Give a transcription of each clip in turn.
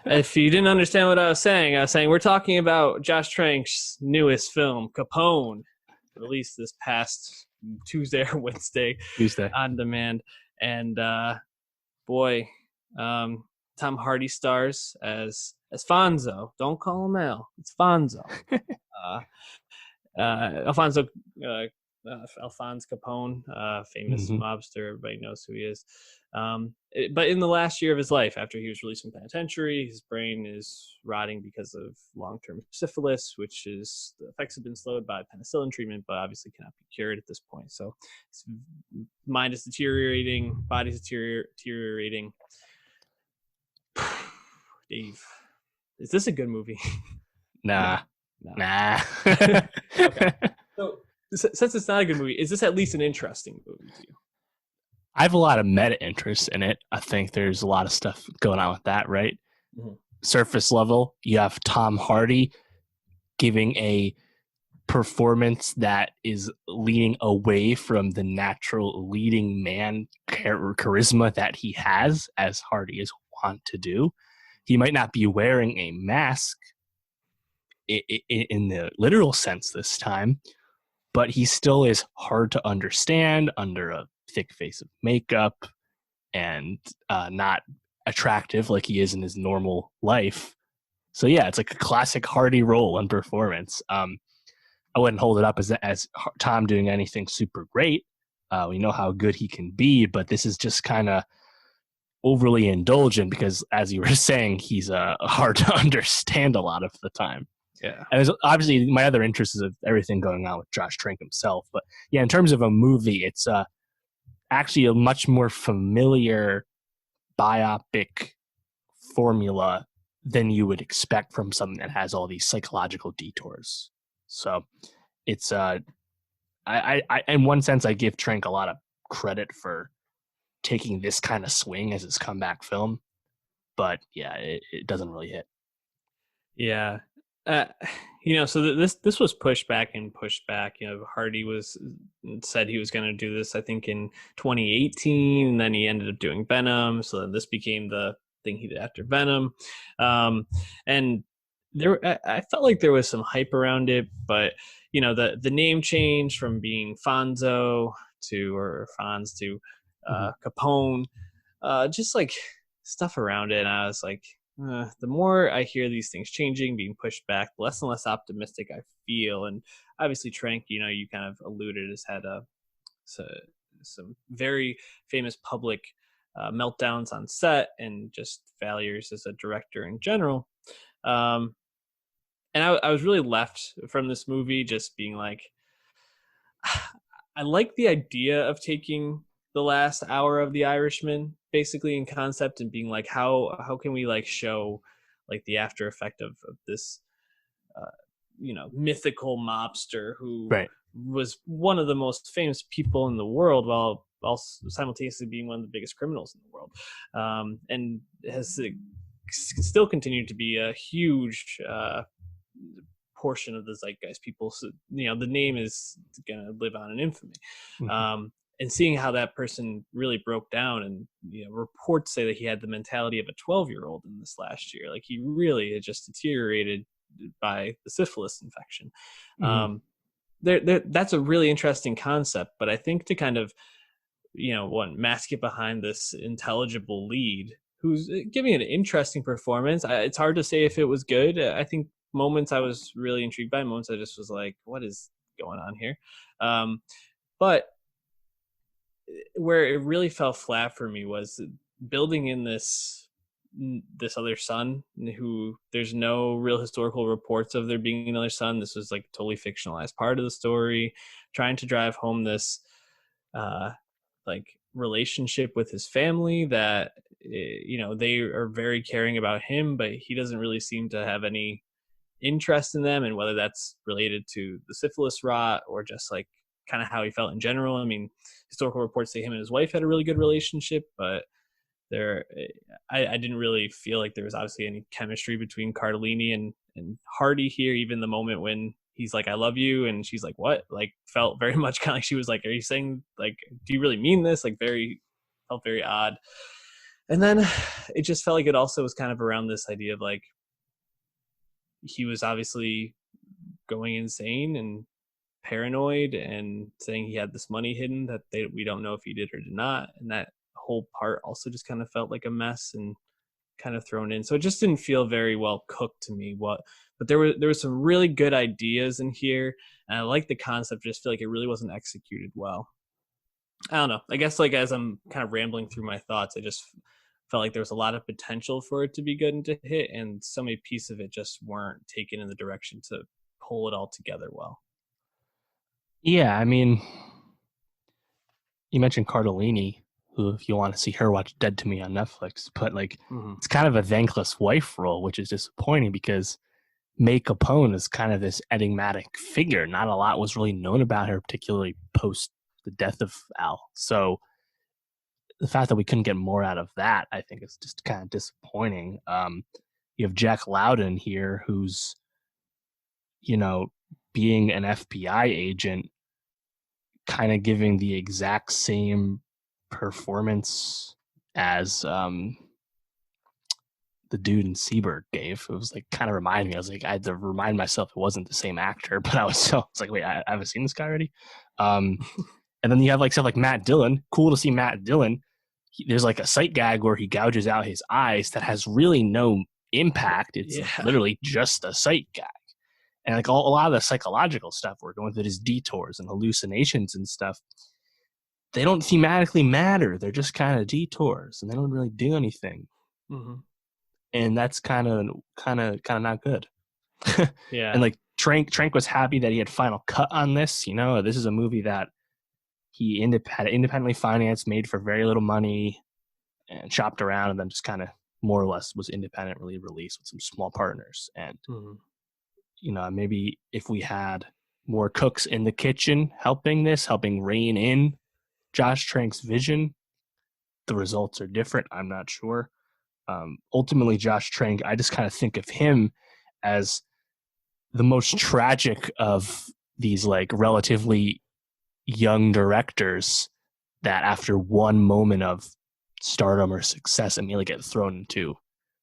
If you didn't understand what I was saying we're talking about Josh Trank's newest film, Capone, released this past Tuesday or Wednesday Tuesday. on demand. And boy, um, Tom Hardy stars as Fonzo. Don't call him Al. It's Fonzo. Uh, Alfonso Alphonse Capone, famous Hmm. mobster. Everybody knows who he is. But in the last year of his life, after he was released from penitentiary, his brain is rotting because of long-term syphilis, which is the effects have been slowed by penicillin treatment, but obviously cannot be cured at this point. So his mind is deteriorating, body's deteriorating. Dave, is this a good movie? No, Nah, no. nah. Okay. So since it's not a good movie, is this at least an interesting movie to you? I have a lot of meta interest in it. I think there's a lot of stuff going on with that, right? Mhm. Surface level, you have Tom Hardy giving a performance that is leading away from the natural leading man charisma that he has, as Hardy is wont to do. He might not be wearing a mask in the literal sense this time, but he still is hard to understand under a thick face of makeup and not attractive like he is in his normal life. So yeah, it's like a classic Hardy role and performance. I wouldn't hold it up as Tom doing anything super great. We know how good he can be, but this is just kind of overly indulgent because, as you were saying, he's hard to understand a lot of the time. Yeah. And there's obviously my other interest is of everything going on with Josh Trank himself. But yeah, in terms of a movie, it's actually a much more familiar biopic formula than you would expect from something that has all these psychological detours. So it's I in one sense I give Trank a lot of credit for taking this kind of swing as his comeback film, but yeah, it doesn't really hit. Yeah. Uh, so this was pushed back and pushed back. Hardy was said he was going to do this, I think, in 2018, and then he ended up doing Venom. So then this became the thing he did after Venom. And I felt like there was some hype around it, but the name change from being Fonzo or Fonz to Mm-hmm. Capone, just like stuff around it. And I was like, the more I hear these things changing, being pushed back, the less and less optimistic I feel. And obviously, Trank, you kind of alluded, has had some very famous public meltdowns on set and just failures as a director in general. Um, and I was really left from this movie just being like, I like the idea of taking the last hour of The Irishman basically in concept and being like, how can we like show like the after effect of this uh, mythical mobster who Right. was one of the most famous people in the world while also simultaneously being one of the biggest criminals in the world, and has still continued to be a huge portion of the zeitgeist. People, so, the name is going to live on in infamy. Mm-hmm. And seeing how that person really broke down, and reports say that he had the mentality of a 12-year-old in this last year. Like he really had just deteriorated by the syphilis infection. Mm-hmm. That's a really interesting concept, but I think to kind of one mask it behind this intelligible lead who's giving an interesting performance. It's hard to say if it was good. I think moments I was really intrigued by, moments I just was like, what is going on here? But where it really fell flat for me was building in this other son who there's no real historical reports of there being another son. This was like totally fictionalized part of the story, trying to drive home this uh like relationship with his family that they are very caring about him, but he doesn't really seem to have any interest in them, and whether that's related to the syphilis rot or just like kind of how he felt in general. I mean, historical reports say him and his wife had a really good relationship, but there I didn't really feel like there was obviously any chemistry between Cardellini and Hardy here. Even the moment when he's like, I love you, and she's like, what? Like felt very much kind of like she was like, are you saying, like, do you really mean this? Like very felt very odd. And then it just felt like it also was kind of around this idea of like he was obviously going insane and paranoid and saying he had this money hidden that we don't know if he did or did not, and that whole part also just kind of felt like a mess and kind of thrown in. So it just didn't feel very well cooked to me. But there were some really good ideas in here, and I like the concept. Just feel like it really wasn't executed well. I don't know. I guess like as I'm kind of rambling through my thoughts, I just felt like there was a lot of potential for it to be good and to hit, and so many pieces of it just weren't taken in the direction to pull it all together well. Yeah, I mean, you mentioned Cardellini, who, if you want to see her, watch Dead to Me on Netflix. But like, Mm-hmm. it's kind of a thankless wife role, which is disappointing because May Capone is kind of this enigmatic figure. Not a lot was really known about her, particularly post the death of Al. So the fact that we couldn't get more out of that, I think, is just kind of disappointing. You have Jack Loudon here, who's, you know, being an FBI agent, kind of giving the exact same performance as the dude in Seabird gave. It was like kind of reminding me. I was like, I had to remind myself it wasn't the same actor, but I was like, wait, I haven't seen this guy already. Um, and then you have like stuff like Matt Dillon. Cool to see Matt Dillon. There's like a sight gag where he gouges out his eyes that has really no impact. It's like Yeah. literally just a sight gag. And like a lot of the psychological stuff we're going through his detours and hallucinations and stuff, they don't thematically matter. They're just kind of detours and they don't really do anything. Mm-hmm. And that's kind of not good. And Yeah. like Trank was happy that he had final cut on this. You know, this is a movie that he had independently financed, made for very little money, and shopped around, and then just kind of more or less was independently released with some small partners. And Mm-hmm. you know, maybe if we had more cooks in the kitchen helping rein in Josh Trank's vision, the results are different. I'm not sure. Ultimately, Josh Trank, I just kind of think of him as the most tragic of these like relatively young directors that after one moment of stardom or success immediately get thrown into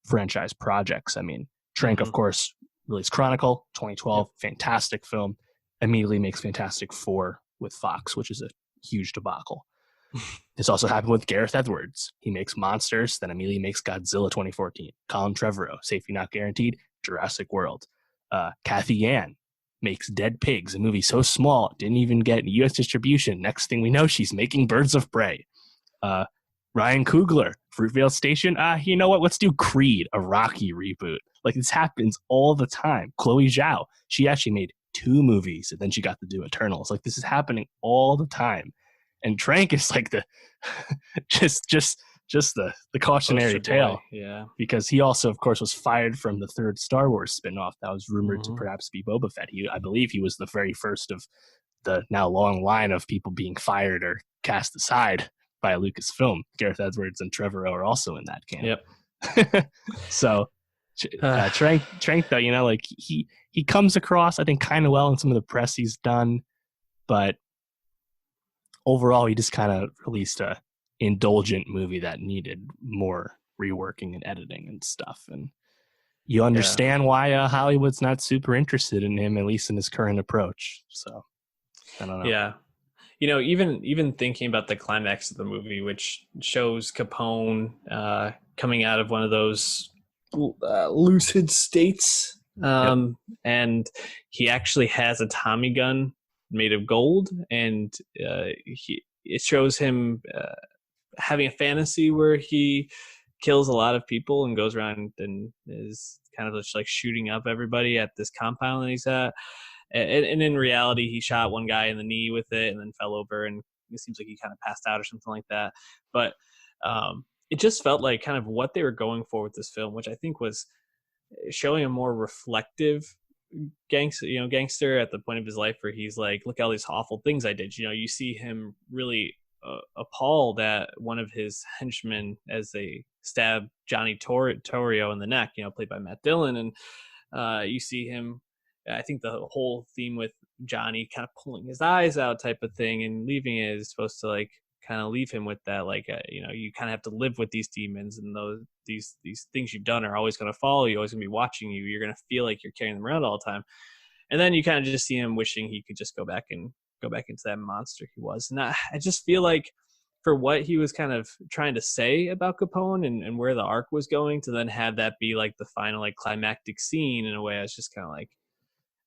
franchise projects. I mean, Trank, Mm-hmm. of course, released Chronicle 2012, Yep. fantastic film, immediately makes Fantastic Four with Fox, which is a huge debacle. This also happened with Gareth Edwards. He makes Monsters, then immediately makes Godzilla 2014. Colin Trevorrow, Safety Not Guaranteed, Jurassic World. Kathy Yan makes Dead Pigs, a movie so small it didn't even get U.S. distribution. Next thing we know, she's making Birds of Prey. Uh, Ryan Coogler, Fruitvale Station. You know what? Let's do Creed, a Rocky reboot. Like this happens all the time. Chloe Zhao, she actually made two movies and then she got to do Eternals. Like this is happening all the time. And Trank is like the just the cautionary Poster boy. tale Yeah. because he also, of course, was fired from the third Star Wars spinoff that was rumored to Mm-hmm. perhaps be Boba Fett. I believe he was the very first of the now long line of people being fired or cast aside by Lucasfilm. Gareth Edwards and Trevorrow are also in that camp. Yep. So Trank, though, you know, like he comes across, I think, kind of well in some of the press he's done, but overall, he just kind of released a indulgent movie that needed more reworking and editing and stuff. And you Yeah. understand why Hollywood's not super interested in him, at least in his current approach. So I don't know. Yeah. Even thinking about the climax of the movie, which shows Capone coming out of one of those lucid states, Yep. and he actually has a Tommy gun made of gold, and it shows him having a fantasy where he kills a lot of people and goes around and is kind of just like shooting up everybody at this compound that he's at. And in reality, he shot one guy in the knee with it and then fell over, and it seems like he kind of passed out or something like that. But it just felt like kind of what they were going for with this film, which I think was showing a more reflective gangster at the point of his life where he's like, look at all these awful things I did. You see him really appalled at one of his henchmen as they stab Johnny Torrio in the neck, played by Matt Dillon. And you see him, I think the whole theme with Johnny kind of pulling his eyes out type of thing and leaving it is supposed to like kind of leave him with that, like, you kind of have to live with these demons, and these things you've done are always going to follow you, always going to be watching you. You're going to feel like you're carrying them around all the time. And then you kind of just see him wishing he could just go back into that monster he was. And I just feel like for what he was kind of trying to say about Capone, and where the arc was going, to then have that be like the final, like, climactic scene, in a way, I was just kind of like,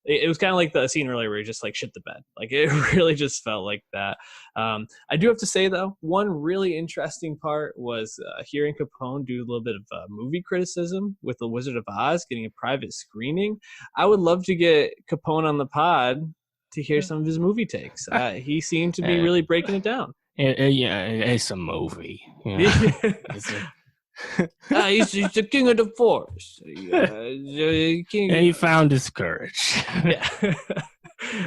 it was kind of like the scene earlier where he just like shit the bed. Like, it really just felt like that. I do have to say, though, one really interesting part was hearing Capone do a little bit of movie criticism with The Wizard of Oz, getting a private screening. I would love to get Capone on the pod to hear some of his movie takes. He seemed to be Uh, really breaking it down. yeah, it's a movie. Yeah. It's a, He's the king of the forest. King. and he found his courage. Yeah.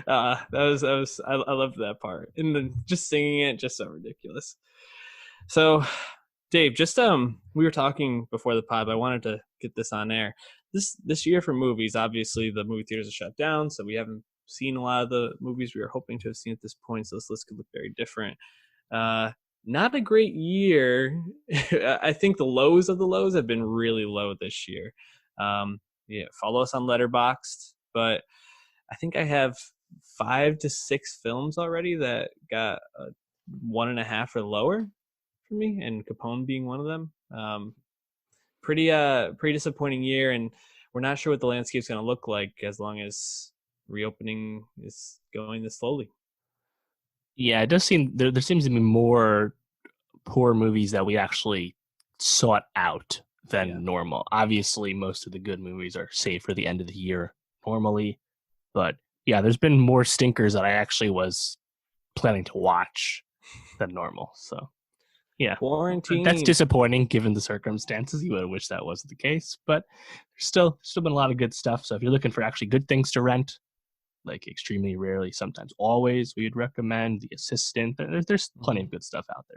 I loved that part, and then just singing it, just so ridiculous. So, Dave, just we were talking before the pod, but I wanted to get this on air. This year for movies, obviously the movie theaters are shut down, so we haven't seen a lot of the movies we were hoping to have seen at this point, so this list could look very different. uh Not a great year. I think the lows of the lows have been really low this year. Yeah, follow us on Letterboxd, but I think I have 5 to 6 films already that got a 1.5 or lower for me, and Capone being one of them. Pretty disappointing year, and we're not sure what the landscape's going to look like as long as reopening is going this slowly. Yeah, it does seem there seems to be more poor movies that we actually sought out Yeah. than normal. Obviously, most of the good movies are saved for the end of the year normally, but yeah, there's been more stinkers that I actually was planning to watch than normal. So yeah, that's Quarantine. disappointing given the circumstances. You would have wished that wasn't the case, but there's still been a lot of good stuff. So if you're looking for actually good things to rent, like Extremely Rarely, Sometimes Always, we would recommend The Assistant. There's plenty of good stuff out there.